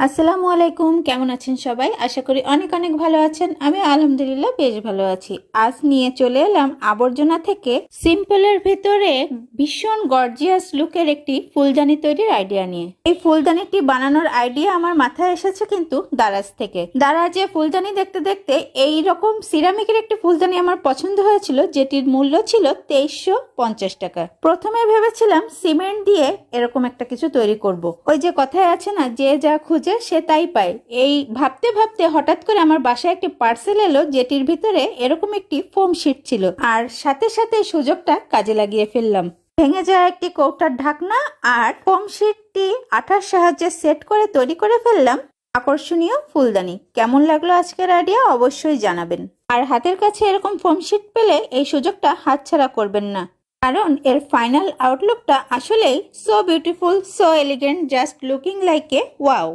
আসসালামু আলাইকুম, কেমন আছেন সবাই? আশা করি অনেক অনেক ভালো আছেন। আমি আলহামদুলিল্লাহ বেশ ভালো আছি। আজ নিয়ে চলে এলাম আবর্জনা থেকে সিম্পলের ভেতরে ভীষণ গর্জিয়াস লুকের একটি ফুলদানি তৈরির আইডিয়া নিয়ে। এই ফুলদানিটি বানানোর আইডিয়া আমার মাথায় এসেছে কিন্তু দারাজ থেকে। দারাজে ফুলদানি দেখতে দেখতে এই রকম সিরামিকের একটি ফুলদানি আমার পছন্দ হয়েছিল, যেটির মূল্য ছিল 2350 টাকা। প্রথমে ভেবেছিলাম সিমেন্ট দিয়ে এরকম একটা কিছু তৈরি করব। ওই যে কথায় আছে না, যে যা খুঁজে সে তাই পায়। এই ভাবতে ভাবতে হঠাৎ করে আমার বাসায় একটি পার্সেল এলো, যেটির ভিতরে এরকম একটি ফোম শিট ছিল, আর সাথে সাথে সুযোগটা কাজে লাগিয়ে ফেললাম। ভেঙে যাওয়া একটি কৌটার ঢাকনা আর ফোম শিটটি আঠার সাহায্যে সেট করে তৈরি করে ফেললাম আকর্ষণীয় ফুলদানি। কেমন লাগলো আজকের আইডিয়া অবশ্যই জানাবেন। আর হাতের কাছে এরকম ফোম শিট পেলে এই সুযোগটা হাতছাড়া করবেন না, কারণ এর ফাইনাল আউটলুকটা আসলেই so beautiful, so elegant, just looking like a wow.